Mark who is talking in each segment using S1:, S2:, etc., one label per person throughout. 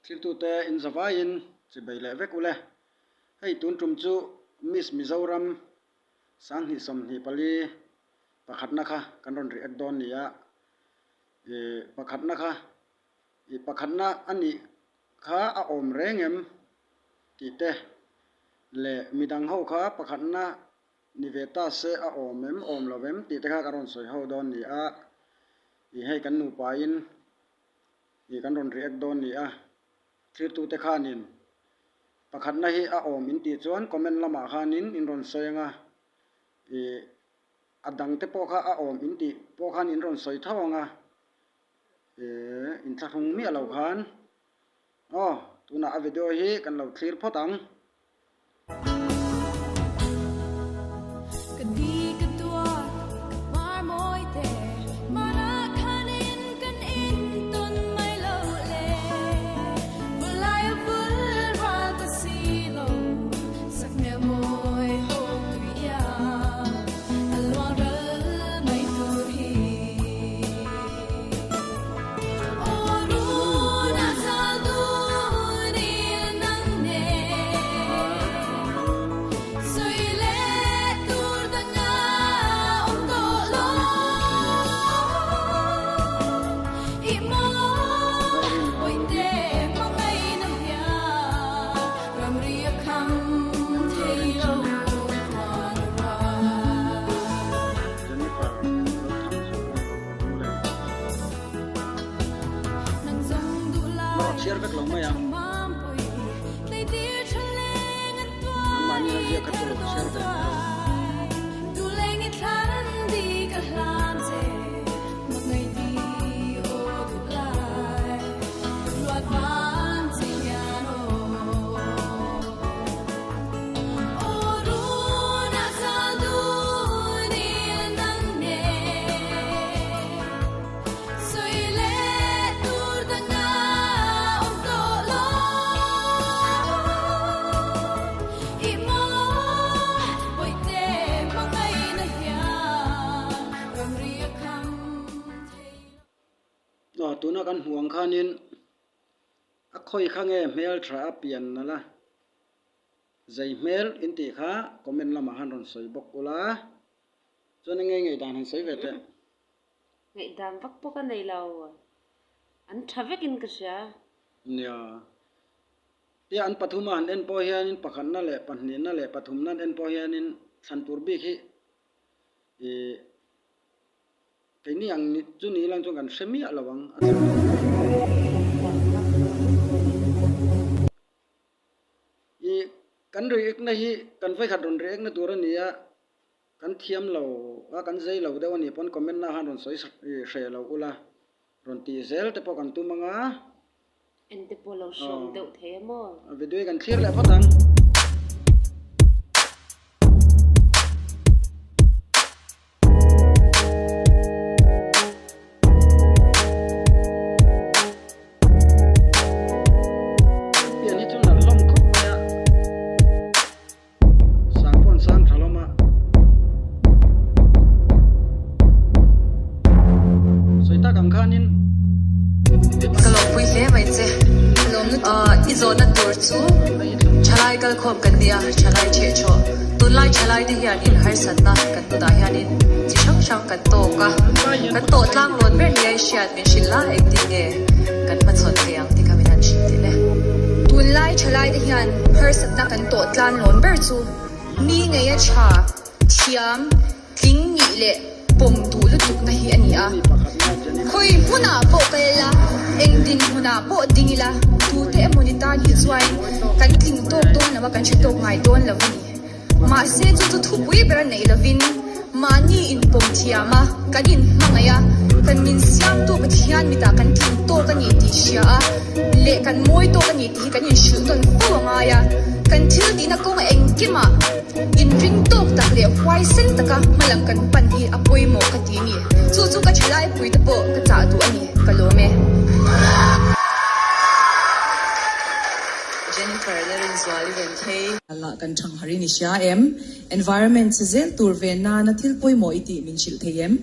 S1: thil tu te in zawai in chi bei le vek ule hei tun tum chu Miss Mizoram sang hi som hi pali pakhat na kha kan ron ri ek don nia pakhat na kha I pakhat na ani kha a om rengem ti te le midang ho kha pakhat na niveta se a om lovem ti te kha karon soi ho don nia I hei kan nu pa in I kan ron ri ek don nia thil tu te khanin pakhat na hi a om in ti chuan comment lama khanin in ron soinga adang te po kha a om in ti po khan in ron soi thawanga in thlahung mi alo khan tuna a video hi kan lo clear photang share vek lo mai mani je ka to share vek tuna kan huang khanin a khoi khange mel thra pian nala zai mel inti kha comment lama han ron soi bok ula chon nge dan han soi vete
S2: ngai dam vak po ka nei law an thavek in ka sha
S1: nya ti an pathuma an en po hianin pakhan na le panhni na le pathum nan en po hianin thantur bi khi cái này anh chú ní lang trong gần xem mía là bằng căn riêng này căn phải khát run riêng nóตัวนี้căn thiam lâu căn dây lâu đó anh pon comment na han run soi share lâu ula run ti zel te po căn tu manga
S2: en te po lâu som đậu thế mo
S1: video căn clear lại phát tăng
S3: izona turchu chalai kal khom kan dia chalai che cho tunlai chalai de hian in har satna kan tu da hian in chi shang kan to ka kan to tlang lon ber ni ai shiat min shilla ek ti nge kan pa chon ke ang ti ka min an shi ti le tunlai chalai de hian har satna kan to tlan lon ber chu mi nge ya cha thiam ting ni le pom tu lu tuk na hi ani a khoi huna bo pela eng din huna bo dingila tu te monita ni chuai kan ting to to na ma kan chito ngai don lovin ma se chu thu pui ber nei lovin ma ni in pom thiama kan in mangaya kan min siam tu pathian mi ta kan ting to kan ni ti sha le kan moi to kan ni ti kan in shu ton po nga ya kan thil di na ko eng kima in ring tok tak le wai sen taka malam kan pan hi apoi mo ka ti ni chu ka chalai pui ta po ka cha tu ani ka lo me Jennifer lerin zwali ven thei ala kan thang hari ni sha em environment se zel tur ve na na thil poi mo iti min chil thei em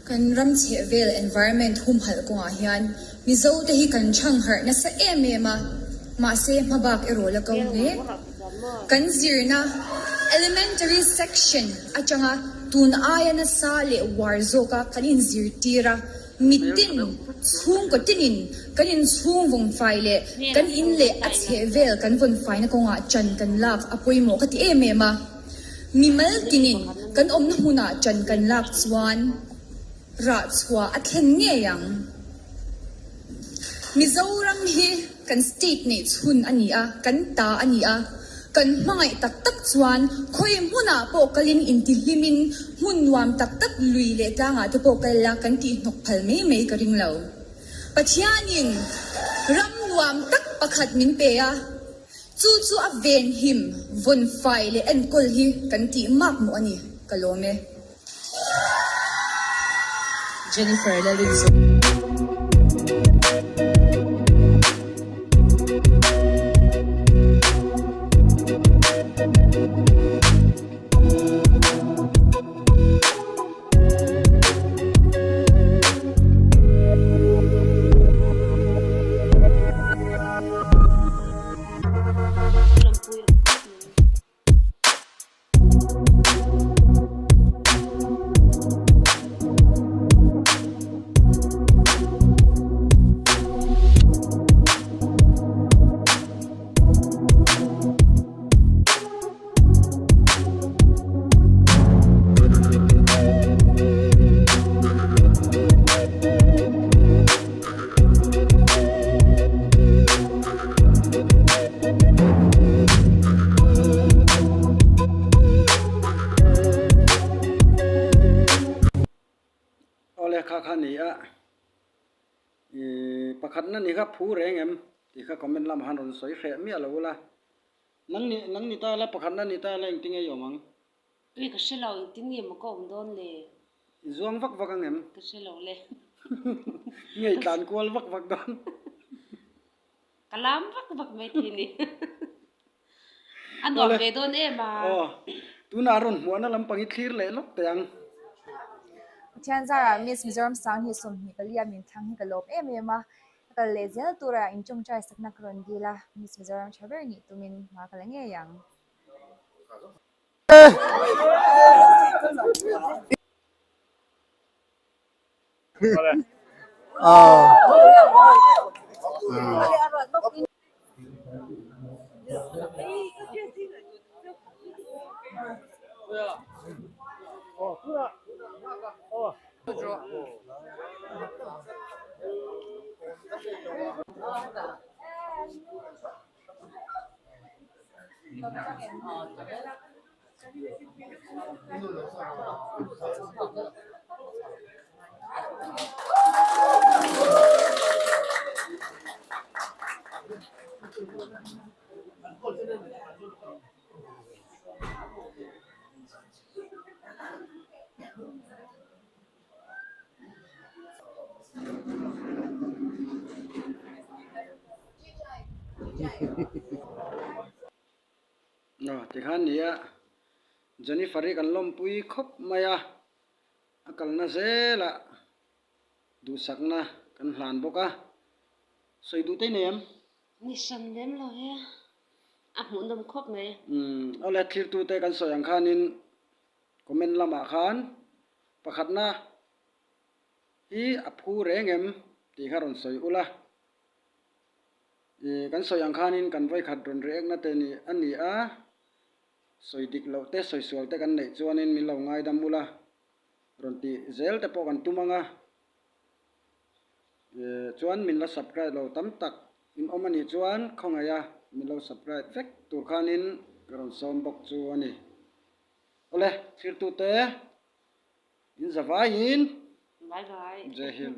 S3: kan ram che vel environment hum hal ko nga hian mi zo te hi kan chang har na sa ma se mabak ero la ko ne kan zirna elementary section achanga tun aya na sale warzo ka kanin zirtira mitin chung ko tinin kanin chung vong file kan inle at che vel kan von file na ko nga chan kan lak apoi mo ka ti ma mimal tinin kan om na huna chan kan lak chuan ra chwa at hen nge yang Mizoram hi kan state ni chun ania kan ta ania kan mangai tak tak chuan khoi huna po kalin intilimin hunwam tak tak lui le tanga to po kala kan ti nok phal me ka ring lo pathianin ramwam tak pakhat min pe a chu a ven him von fai le en kol hi kan ti mak mo ani kalome Jennifer Lalizzo
S1: kha ni a pakhat na ni kha phu reng em ti kha comment lam han ron soi khe mi alo la nang ni ta la pakhat na ni ta la ing ting e yomang
S2: tui ka shelo ting ye ma ko don le
S1: zuang vak vak ang em
S2: ka shelo le
S1: ngei tan kwal vak vak don
S2: kalam vak mai thi ni an do ve don e ma
S1: tu na ron mo na lam pangi thlir le lok tang
S4: Tian zara Miss Mizoram Sound hi som hi kalia min thang hi kalop ma kal le zel tura in chung chai sakna kron gila Miss Mizoram chaber ni tumin ma kalange yang
S1: no ti khan nia Jennifer kan lom pui khop maya akal na zela du sakna kan hlan boka soi du te nem
S2: ni san dem lo he a mun dom khop me
S1: ole thlir tu te kan soyang khanin comment lama khan pakhat na hi aphu rengem ti kharon soi ula kan soyang khanin kan vai khat ron rek na te ni ani a soi dik lo te soi sual te kan nei chuanin mi lo ngai dam ula ron ti zel te po kan tumanga chuan min la subscribe lo tam tak in omani chuan khongaya min lo subscribe vek tur khanin ron som bok chu ani ole thir tu te in zawai in
S2: bye bye
S1: jai hind